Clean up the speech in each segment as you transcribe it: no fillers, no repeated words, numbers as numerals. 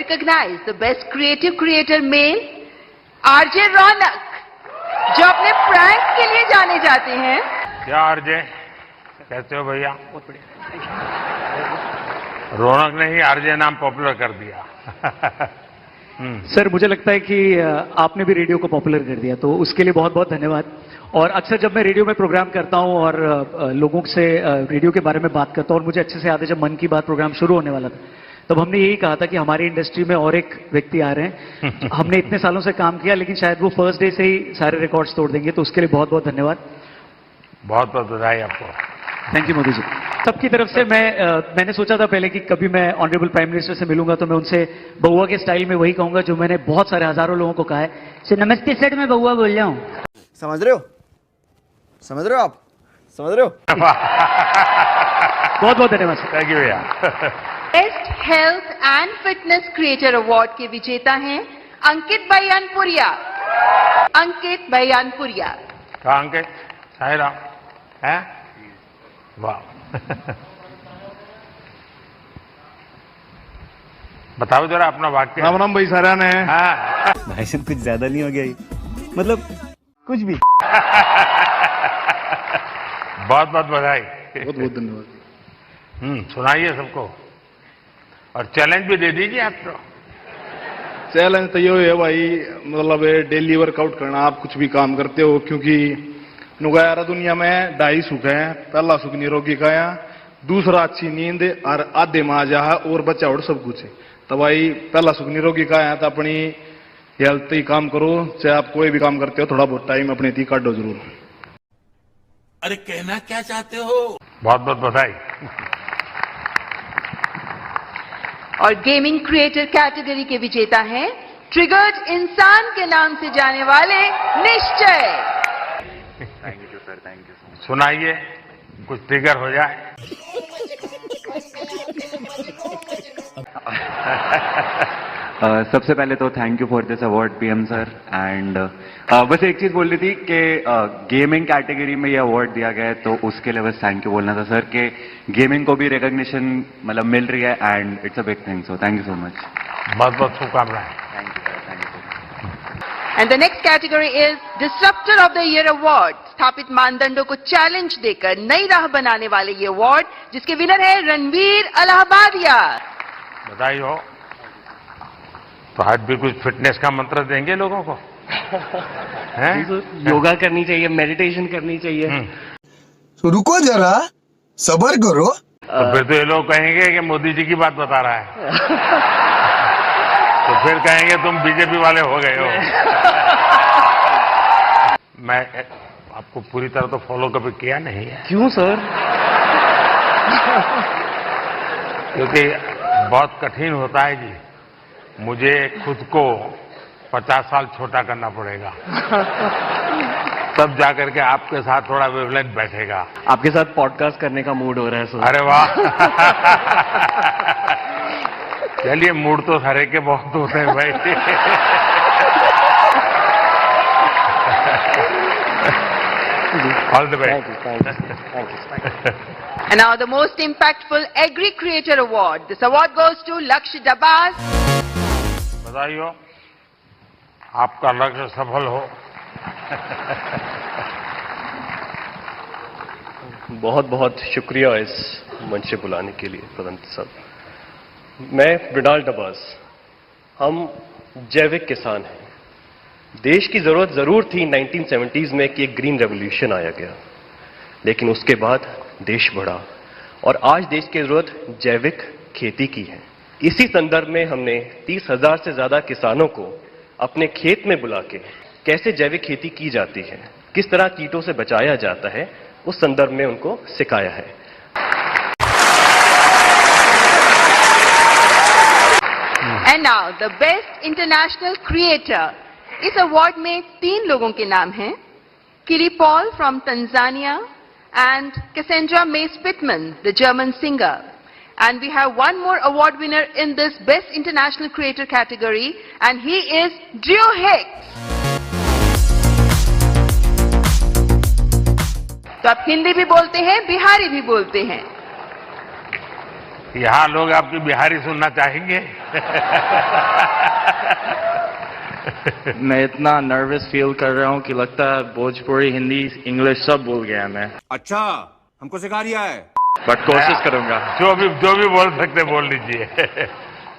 recognize the best creative creator male, RJ Raunak, जो अपने prank के लिए जाने जाते हैं। क्या आरजे, कैसे हो भैया? बहुत बढ़िया। रौनक ने ही आरजे नाम पॉपुलर कर दिया। सर, मुझे लगता है कि आपने भी रेडियो को पॉपुलर कर दिया, तो उसके लिए बहुत बहुत धन्यवाद। और अक्सर जब मैं रेडियो में प्रोग्राम करता हूं और लोगों से रेडियो के बारे में बात करता हूं, और मुझे अच्छे से याद है जब मन की बात प्रोग्राम शुरू होने वाला था, तब हमने यही कहा था कि हमारी इंडस्ट्री में और एक व्यक्ति आ रहे हैं। हमने इतने सालों से काम किया, लेकिन शायद वो फर्स्ट डे से ही सारे रिकॉर्ड्स तोड़ देंगे, तो उसके लिए बहुत बहुत धन्यवाद। बहुत बहुत बधाई आपको। Thank you Modi ji. सबकी तरफ से मैंने सोचा था पहले कि कभी मैं ऑनरेबल प्राइम मिनिस्टर से मिलूंगा तो मैं उनसे बउआ के स्टाइल में वही कहूंगा जो मैंने बहुत सारे हजारों लोगों को कहा है। नमस्ते सर, मैं बउआ बोल रहा हूँ। समझ रहे हो? समझ रहे हो आप? समझ रहे हो? बहुत बहुत धन्यवाद। थैंक यू भैया। Best health and fitness creator award के विजेता हैं अंकित बयानपुरिया। अंकित बयानपुरिया। कहा अंकित? साहिरा है? वाह। बताओ जरा अपना वाक्य। राम राम भाई, सारा ने। हाँ। भाई साहब कुछ ज्यादा नहीं हो गया ये? मतलब कुछ भी। बहुत बहुत बधाई। बहुत बहुत धन्यवाद। सुनाइए सबको, और चैलेंज भी दे दीजिए आप तो। चैलेंज तो ये है भाई, मतलब डेली वर्कआउट करना। आप कुछ भी काम करते हो, क्योंकि नुगायारा दुनिया में 2.5 सुख है। पहला सुख निरोगी काया, दूसरा अच्छी नींद, और आधे में आ जा और बच्चा और सब कुछ है। तो भाई पहला सुख निरोगी काया, तो अपनी हेल्थ ही काम करो। चाहे आप कोई भी काम करते हो, थोड़ा बहुत टाइम अपने थी काटो जरूर। अरे कहना क्या चाहते हो? बहुत बहुत बधाई। और गेमिंग क्रिएटर कैटेगरी के विजेता हैं ट्रिगर्ड इंसान के नाम से जाने वाले निश्चय। Thank you sir, thank you. सुनाइए, कुछ ट्रिगर हो जाए। सबसे पहले तो thank you for this award PM sir. And बस एक चीज बोल रही थी कि गेमिंग कैटेगरी में ये अवार्ड दिया गया है, तो उसके लिए बस थैंक यू बोलना था सर कि गेमिंग को भी रिकॉग्निशन मतलब मिल रही है, and it's a big thing. So thank you so much. बहुत बहुत शुभकामनाएं। Thank you sir, thank you. And the next category is disruptor of the year award. स्थापित मानदंडों को चैलेंज देकर नई राह बनाने वाले ये अवार्ड, जिसके विनर है रणवीर अलाहाबादिया। बधाई हो। तो आज भी कुछ फिटनेस का मंत्र देंगे लोगों को? योगा करनी चाहिए, मेडिटेशन करनी चाहिए। तो रुको जरा, सब्र करो। तो फिर तो ये लोग कहेंगे कि मोदी जी की बात बता रहा है। तो फिर कहेंगे तुम बीजेपी वाले हो गए हो। मैं आपको पूरी तरह तो फॉलो कभी किया नहीं है। क्यों सर? क्योंकि बहुत कठिन होता है जी। मुझे खुद को 50 साल छोटा करना पड़ेगा, तब जाकर के आपके साथ थोड़ा वेवलेंथ बैठेगा। आपके साथ पॉडकास्ट करने का मूड हो रहा है सर। अरे वाह। चलिए, मूड तो हरे के बहुत होते हैं भाई। All the best. And now the most impactful Agri Creator Award. This award goes to Lakshya Dabas. बधाई हो, आपका लक्ष्य सफल हो। बहुत बहुत शुक्रिया इस मंच से बुलाने के लिए प्रधानमंत्री साहब। मैं मृणाल डबास, हम जैविक किसान हैं। देश की जरूरत जरूर थी 1970s में कि एक ग्रीन रेवोल्यूशन आया गया, लेकिन उसके बाद देश बढ़ा और आज देश की जरूरत जैविक खेती की है। इसी संदर्भ में हमने 30,000 से ज्यादा किसानों को अपने खेत में बुला के कैसे जैविक खेती की जाती है, किस तरह कीटों से बचाया जाता है, उस संदर्भ में उनको सिखाया है। And now the best international creator. इस अवार्ड में 3 लोगों के नाम हैं, किली Paul from Tanzania and Cassandra May Spitman, the German singer. And we have one more award winner in this Best International Creator category, and he is Drew Hicks. तो आप हिंदी भी बोलते हैं, बिहारी भी बोलते हैं। यहाँ लोग आपकी बिहारी सुनना चाहेंगे। मैं इतना नर्वस फील कर रहा हूँ कि लगता है भोजपुरी, हिंदी, इंग्लिश सब भूल गया मैं। अच्छा, हमको सिखा रिया है। बट कोशिश करूंगा। जो भी बोल सकते बोल लीजिए।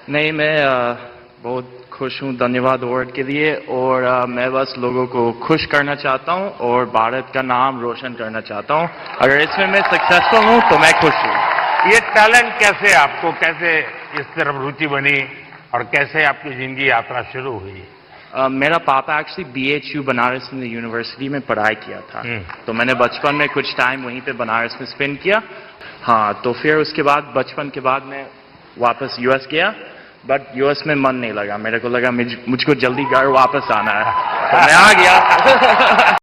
नहीं, मैं बहुत खुश हूँ धन्यवाद अवार्ड के लिए, और मैं बस लोगों को खुश करना चाहता हूँ और भारत का नाम रोशन करना चाहता हूँ। अगर इसमें मैं सक्सेसफुल हूँ तो मैं खुश हूँ। ये टैलेंट कैसे आपको, कैसे इस तरफ रुचि बनी और कैसे आपकी जिंदगी यात्रा शुरू हुई? मेरा पापा actually BHU Banaras Hindu university में पढ़ाई किया था, तो मैंने बचपन में कुछ टाइम वहीं पे बनारस में स्पेंड किया। हाँ, तो फिर उसके बाद बचपन के बाद मैं वापस US गया, बट US में मन नहीं लगा। मेरे को लगा मुझको जल्दी घर वापस आना है, तो मैं आ गया।